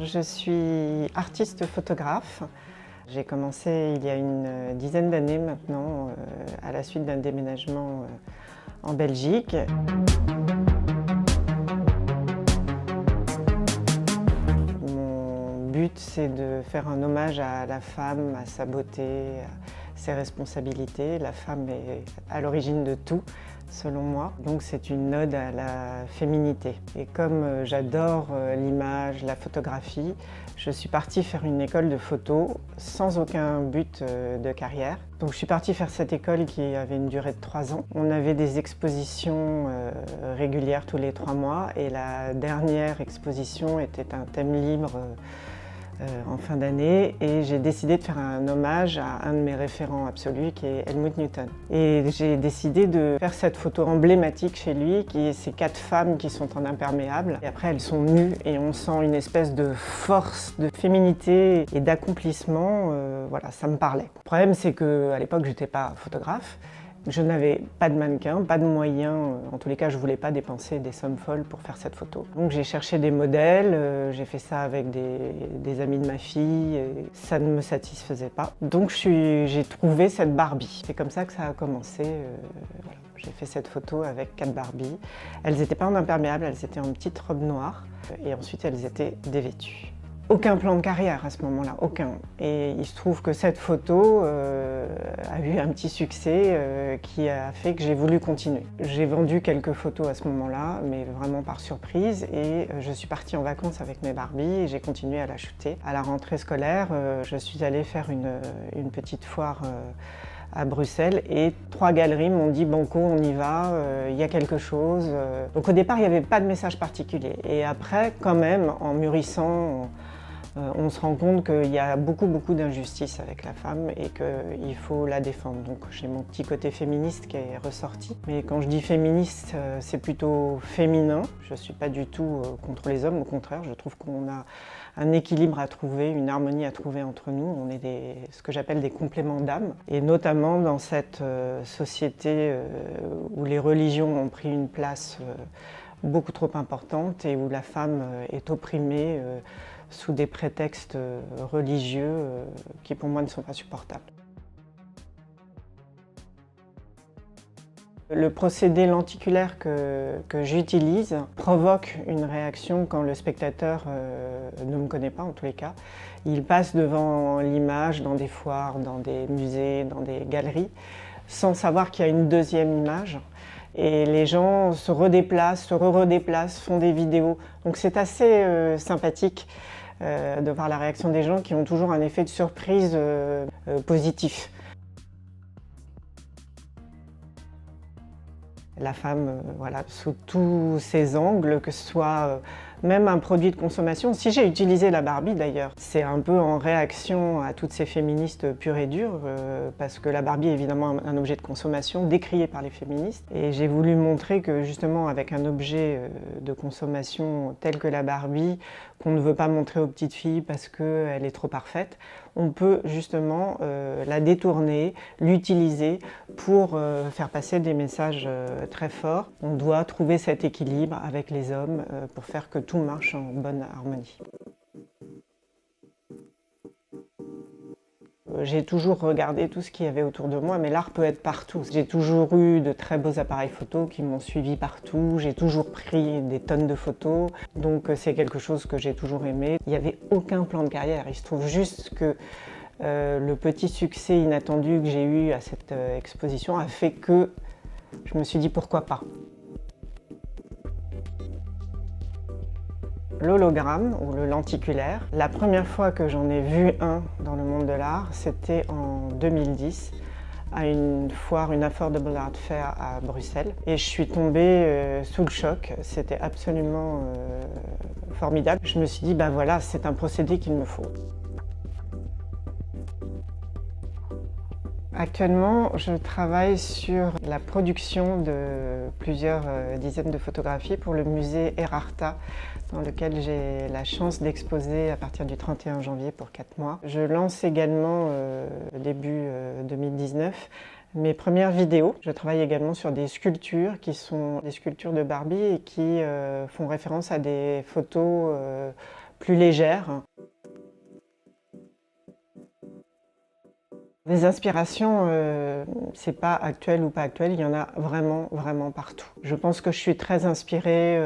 Je suis artiste photographe. J'ai commencé il y a une dizaine d'années maintenant, à la suite d'un déménagement en Belgique. Mon but, c'est de faire un hommage à la femme, à sa beauté, à ses responsabilités. La femme est à l'origine de tout, selon moi. Donc c'est une ode à la féminité. Et comme j'adore l'image, la photographie, je suis partie faire une école de photo sans aucun but de carrière. Donc je suis partie faire cette école qui avait une durée de 3 ans. On avait des expositions régulières tous les 3 mois et la dernière exposition était un thème libre en fin d'année et j'ai décidé de faire un hommage à un de mes référents absolus qui est Helmut Newton. Et j'ai décidé de faire cette photo emblématique chez lui qui est ces 4 femmes qui sont en imperméable. Et après elles sont nues et on sent une espèce de force, de féminité et d'accomplissement. Voilà, ça me parlait. Le problème c'est qu'à l'époque j'étais pas photographe. Je n'avais pas de mannequin, pas de moyens, en tous les cas je ne voulais pas dépenser des sommes folles pour faire cette photo. Donc j'ai cherché des modèles, j'ai fait ça avec des amis de ma fille, et ça ne me satisfaisait pas. Donc j'ai trouvé cette Barbie. C'est comme ça que ça a commencé. Voilà. J'ai fait cette photo avec 4 Barbies. Elles n'étaient pas en imperméable, elles étaient en petite robe noire et ensuite elles étaient dévêtues. Aucun plan de carrière à ce moment-là, aucun. Et il se trouve que cette photo a eu un petit succès qui a fait que j'ai voulu continuer. J'ai vendu quelques photos à ce moment-là, mais vraiment par surprise, et je suis partie en vacances avec mes Barbies et j'ai continué à la shooter. À la rentrée scolaire, je suis allée faire une petite foire à Bruxelles et 3 galeries m'ont dit banco, on y va, il y a quelque chose. Donc au départ il n'y avait pas de message particulier et après quand même en mûrissant on se rend compte qu'il y a beaucoup d'injustices avec la femme et qu'il faut la défendre. Donc j'ai mon petit côté féministe qui est ressorti. Mais quand je dis féministe, c'est plutôt féminin. Je ne suis pas du tout contre les hommes, au contraire, je trouve qu'on a un équilibre à trouver, une harmonie à trouver entre nous. On est ce que j'appelle des compléments d'âme. Et notamment dans cette société où les religions ont pris une place beaucoup trop importante et où la femme est opprimée sous des prétextes religieux qui pour moi ne sont pas supportables. Le procédé lenticulaire que j'utilise provoque une réaction quand le spectateur ne me connaît pas en tous les cas. Il passe devant l'image dans des foires, dans des musées, dans des galeries, sans savoir qu'il y a une deuxième image. Et les gens se redéplacent, se redéplacent, font des vidéos. Donc c'est assez sympathique de voir la réaction des gens qui ont toujours un effet de surprise positif. La femme, voilà, sous tous ses angles, que ce soit même un produit de consommation. Si j'ai utilisé la Barbie d'ailleurs, c'est un peu en réaction à toutes ces féministes pures et dures, parce que la Barbie est évidemment un objet de consommation décrié par les féministes. Et j'ai voulu montrer que justement avec un objet de consommation tel que la Barbie, qu'on ne veut pas montrer aux petites filles parce qu'elle est trop parfaite, on peut justement la détourner, l'utiliser pour faire passer des messages très forts. On doit trouver cet équilibre avec les hommes pour faire que tout marche en bonne harmonie. J'ai toujours regardé tout ce qu'il y avait autour de moi, mais l'art peut être partout. J'ai toujours eu de très beaux appareils photo qui m'ont suivi partout. J'ai toujours pris des tonnes de photos, donc c'est quelque chose que j'ai toujours aimé. Il n'y avait aucun plan de carrière. Il se trouve juste que le petit succès inattendu que j'ai eu à cette exposition a fait que je me suis dit pourquoi pas. L'hologramme ou le lenticulaire, la première fois que j'en ai vu un dans le monde de l'art, c'était en 2010 à une foire, une Affordable Art Fair à Bruxelles. Et je suis tombée sous le choc, c'était absolument formidable. Je me suis dit, ben voilà, c'est un procédé qu'il me faut. Actuellement, je travaille sur la production de plusieurs dizaines de photographies pour le musée Erharta, dans lequel j'ai la chance d'exposer à partir du 31 janvier pour 4 mois. Je lance également, début 2019, mes premières vidéos. Je travaille également sur des sculptures qui sont des sculptures de Barbie et qui font référence à des photos plus légère. Les inspirations, c'est pas actuel ou pas actuel, il y en a vraiment, vraiment partout. Je pense que je suis très inspirée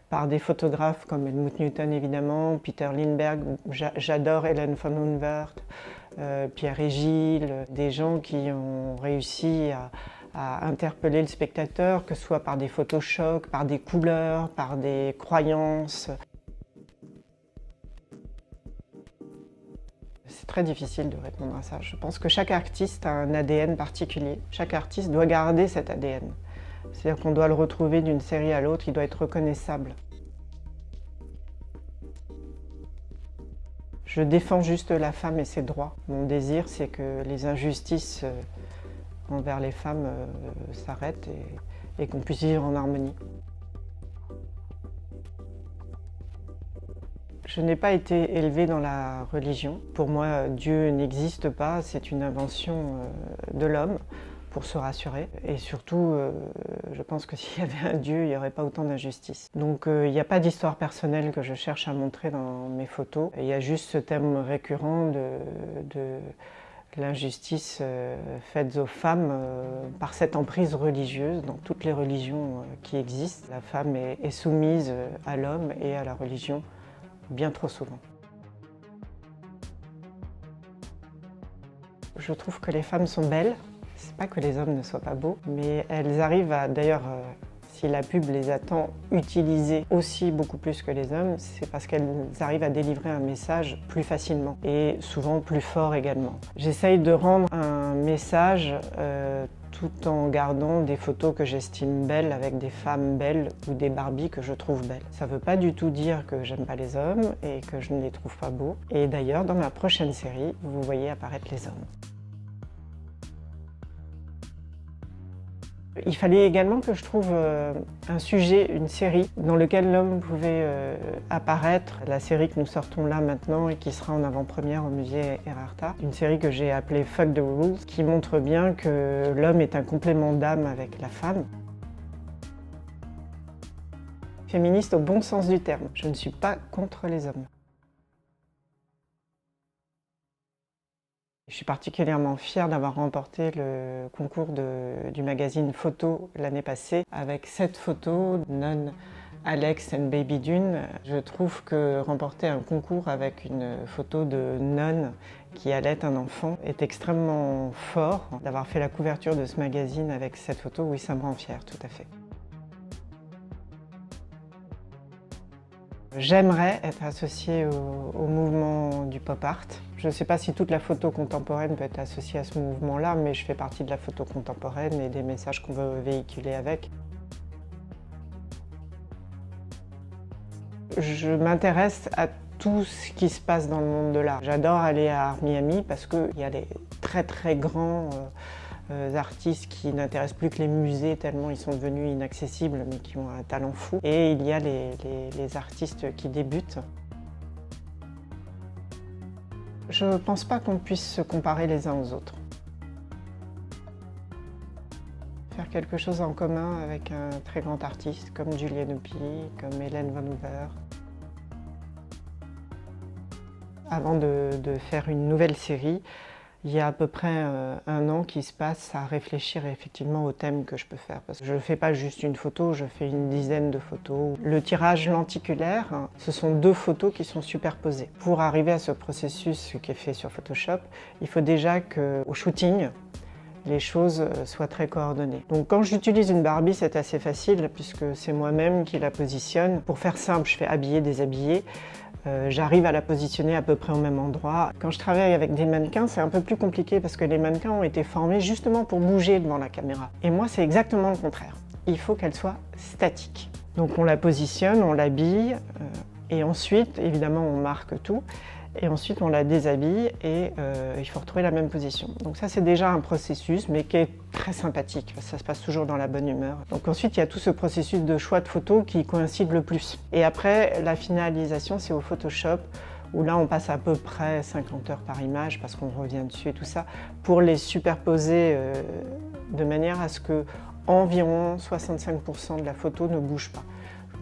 par des photographes comme Helmut Newton évidemment, Peter Lindbergh, j'adore Hélène von Hunwert, Pierre et Gilles, des gens qui ont réussi à interpeller le spectateur, que ce soit par des photochocs, par des couleurs, par des croyances. C'est très difficile de répondre à ça. Je pense que chaque artiste a un ADN particulier. Chaque artiste doit garder cet ADN. C'est-à-dire qu'on doit le retrouver d'une série à l'autre, il doit être reconnaissable. Je défends juste la femme et ses droits. Mon désir, c'est que les injustices envers les femmes s'arrêtent et qu'on puisse vivre en harmonie. Je n'ai pas été élevée dans la religion. Pour moi, Dieu n'existe pas, c'est une invention de l'homme pour se rassurer. Et surtout, je pense que s'il y avait un Dieu, il n'y aurait pas autant d'injustice. Donc il n'y a pas d'histoire personnelle que je cherche à montrer dans mes photos. Il y a juste ce thème récurrent de l'injustice faite aux femmes par cette emprise religieuse dans toutes les religions qui existent. La femme est soumise à l'homme et à la religion bien trop souvent. Je trouve que les femmes sont belles. C'est pas que les hommes ne soient pas beaux, mais elles arrivent à, d'ailleurs, si la pub les a tant utilisées aussi beaucoup plus que les hommes, c'est parce qu'elles arrivent à délivrer un message plus facilement et souvent plus fort également. J'essaye de rendre un message tout en gardant des photos que j'estime belles avec des femmes belles ou des Barbies que je trouve belles. Ça ne veut pas du tout dire que j'aime pas les hommes et que je ne les trouve pas beaux. Et d'ailleurs, dans ma prochaine série, vous voyez apparaître les hommes. Il fallait également que je trouve un sujet, une série dans lequel l'homme pouvait apparaître. La série que nous sortons là maintenant et qui sera en avant-première au musée Erharta. Une série que j'ai appelée Fuck the Rules, qui montre bien que l'homme est un complément d'âme avec la femme. Féministe au bon sens du terme. Je ne suis pas contre les hommes. Je suis particulièrement fière d'avoir remporté le concours du magazine Photo l'année passée avec 7 photos, None, Alex and Baby Dune. Je trouve que remporter un concours avec une photo de None qui allait un enfant est extrêmement fort. D'avoir fait la couverture de ce magazine avec cette photo, oui, ça me rend fière, tout à fait. J'aimerais être associée au mouvement du pop art. Je ne sais pas si toute la photo contemporaine peut être associée à ce mouvement-là, mais je fais partie de la photo contemporaine et des messages qu'on veut véhiculer avec. Je m'intéresse à tout ce qui se passe dans le monde de l'art. J'adore aller à Art Miami parce qu'il y a les très très grands artistes qui n'intéressent plus que les musées tellement ils sont devenus inaccessibles mais qui ont un talent fou. Et il y a les artistes qui débutent. Je ne pense pas qu'on puisse se comparer les uns aux autres. Faire quelque chose en commun avec un très grand artiste comme Julian Opie, comme Hélène von Hunwert. Avant de faire une nouvelle série, il y a à peu près un an qui se passe à réfléchir effectivement au thème que je peux faire. Parce que je ne fais pas juste une photo, je fais une dizaine de photos. Le tirage lenticulaire, ce sont 2 photos qui sont superposées. Pour arriver à ce processus qui est fait sur Photoshop, il faut déjà qu'au shooting, les choses soient très coordonnées. Donc quand j'utilise une Barbie, c'est assez facile puisque c'est moi-même qui la positionne. Pour faire simple, je fais habiller, déshabiller. J'arrive à la positionner à peu près au même endroit. Quand je travaille avec des mannequins, c'est un peu plus compliqué parce que les mannequins ont été formés justement pour bouger devant la caméra. Et moi, c'est exactement le contraire. Il faut qu'elle soit statique. Donc on la positionne, on l'habille, et ensuite, évidemment, on marque tout. Et ensuite, on la déshabille et il faut retrouver la même position. Donc ça, c'est déjà un processus, mais qui est très sympathique. Ça se passe toujours dans la bonne humeur. Donc ensuite, il y a tout ce processus de choix de photos qui coïncide le plus. Et après, la finalisation, c'est au Photoshop, où là, on passe à peu près 50 heures par image, parce qu'on revient dessus et tout ça, pour les superposer de manière à ce que environ 65% de la photo ne bouge pas.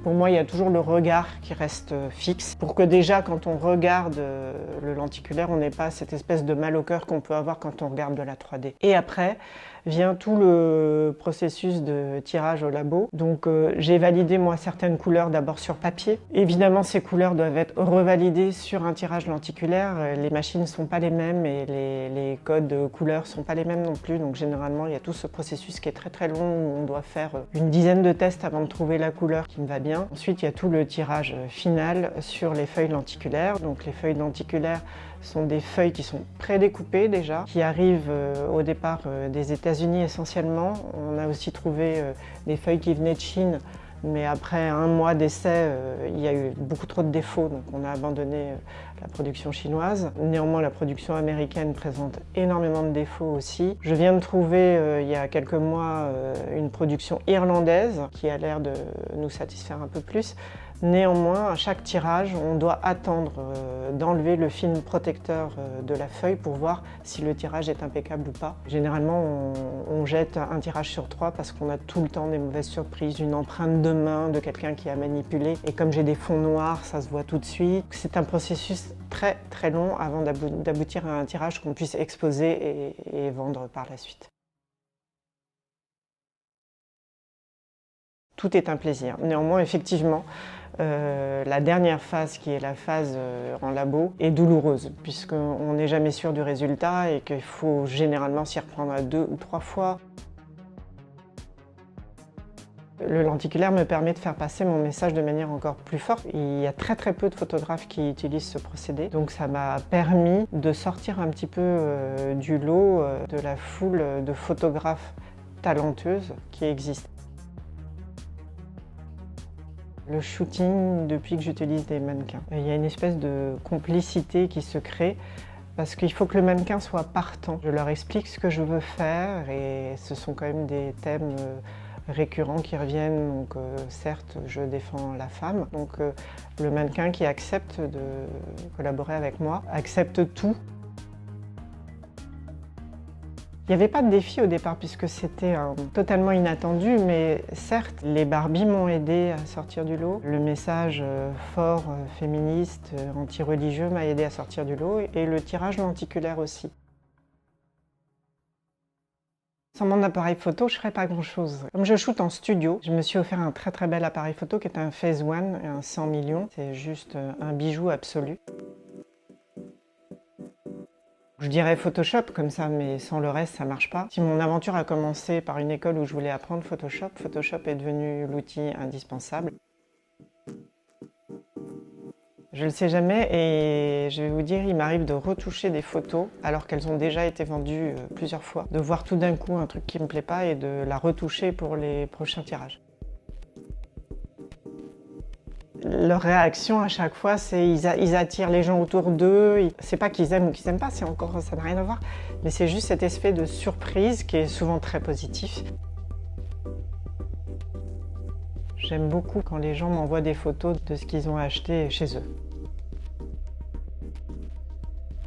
Pour moi, il y a toujours le regard qui reste fixe, pour que déjà, quand on regarde le lenticulaire, on n'ait pas cette espèce de mal au cœur qu'on peut avoir quand on regarde de la 3D. Et après, vient tout le processus de tirage au labo. Donc j'ai validé moi certaines couleurs d'abord sur papier. Évidemment, ces couleurs doivent être revalidées sur un tirage lenticulaire. Les machines ne sont pas les mêmes et les codes de couleurs ne sont pas les mêmes non plus. Donc généralement, il y a tout ce processus qui est très très long où on doit faire une dizaine de tests avant de trouver la couleur qui me va bien. Ensuite, il y a tout le tirage final sur les feuilles lenticulaires. Donc les feuilles lenticulaires sont des feuilles qui sont prédécoupées déjà, qui arrivent au départ des États-Unis essentiellement. On a aussi trouvé des feuilles qui venaient de Chine, mais après un mois d'essai, il y a eu beaucoup trop de défauts, donc on a abandonné la production chinoise. Néanmoins, la production américaine présente énormément de défauts aussi. Je viens de trouver il y a quelques mois une production irlandaise qui a l'air de nous satisfaire un peu plus. Néanmoins, à chaque tirage, on doit attendre d'enlever le film protecteur de la feuille pour voir si le tirage est impeccable ou pas. Généralement, on jette un tirage sur 3 parce qu'on a tout le temps des mauvaises surprises, une empreinte de main de quelqu'un qui a manipulé. Et comme j'ai des fonds noirs, ça se voit tout de suite. C'est un processus très très long avant d'aboutir à un tirage qu'on puisse exposer et vendre par la suite. Tout est un plaisir. Néanmoins, effectivement, la dernière phase, qui est la phase en labo, est douloureuse, puisqu'on n'est jamais sûr du résultat et qu'il faut généralement s'y reprendre à 2 ou 3 fois. Le lenticulaire me permet de faire passer mon message de manière encore plus forte. Il y a très très peu de photographes qui utilisent ce procédé, donc ça m'a permis de sortir un petit peu du lot de la foule de photographes talentueuses qui existent. Le shooting, depuis que j'utilise des mannequins, il y a une espèce de complicité qui se crée parce qu'il faut que le mannequin soit partant. Je leur explique ce que je veux faire et ce sont quand même des thèmes récurrents qui reviennent. Donc certes, je défends la femme, donc le mannequin qui accepte de collaborer avec moi accepte tout. Il n'y avait pas de défi au départ puisque c'était totalement inattendu, mais certes, les Barbies m'ont aidé à sortir du lot. Le message fort, féministe, anti-religieux m'a aidé à sortir du lot et le tirage lenticulaire aussi. Sans mon appareil photo, je ne ferais pas grand-chose. Comme je shoote en studio, je me suis offert un très très bel appareil photo qui est un Phase One, un 100 millions. C'est juste un bijou absolu. Je dirais Photoshop comme ça, mais sans le reste, ça marche pas. Si mon aventure a commencé par une école où je voulais apprendre Photoshop, Photoshop est devenu l'outil indispensable. Je le sais jamais et je vais vous dire, il m'arrive de retoucher des photos alors qu'elles ont déjà été vendues plusieurs fois. De voir tout d'un coup un truc qui me plaît pas et de la retoucher pour les prochains tirages. Leur réaction à chaque fois, c'est ils attirent les gens autour d'eux. C'est pas qu'ils aiment ou qu'ils aiment pas, c'est encore, ça n'a rien à voir. Mais c'est juste cet effet de surprise qui est souvent très positif. J'aime beaucoup quand les gens m'envoient des photos de ce qu'ils ont acheté chez eux.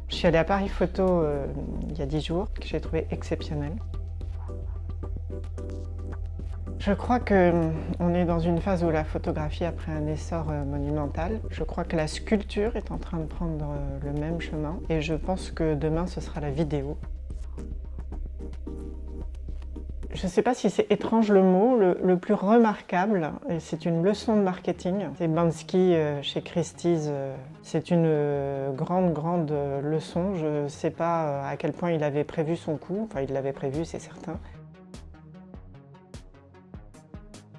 Je suis allée à Paris Photo il y a 10 jours, que j'ai trouvé exceptionnel. Je crois qu'on est dans une phase où la photographie a pris un essor monumental. Je crois que la sculpture est en train de prendre le même chemin et je pense que demain ce sera la vidéo. Je ne sais pas si c'est étrange le mot, le plus remarquable, et c'est une leçon de marketing. C'est Banksy chez Christie's. C'est une grande leçon. Je ne sais pas à quel point il avait prévu son coup. Enfin, il l'avait prévu, c'est certain.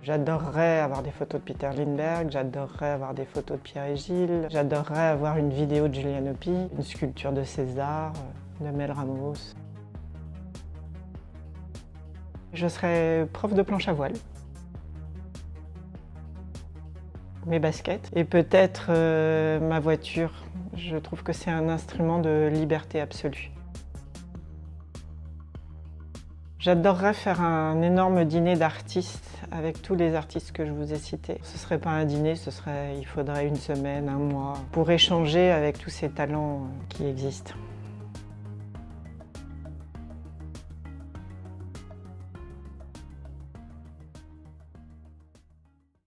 J'adorerais avoir des photos de Peter Lindbergh, j'adorerais avoir des photos de Pierre et Gilles, j'adorerais avoir une vidéo de Julian Hopi, une sculpture de César, de Mel Ramos. Je serais prof de planche à voile, mes baskets et peut-être ma voiture. Je trouve que c'est un instrument de liberté absolue. J'adorerais faire un énorme dîner d'artistes avec tous les artistes que je vous ai cités. Ce ne serait pas un dîner, il faudrait une semaine, un mois, pour échanger avec tous ces talents qui existent.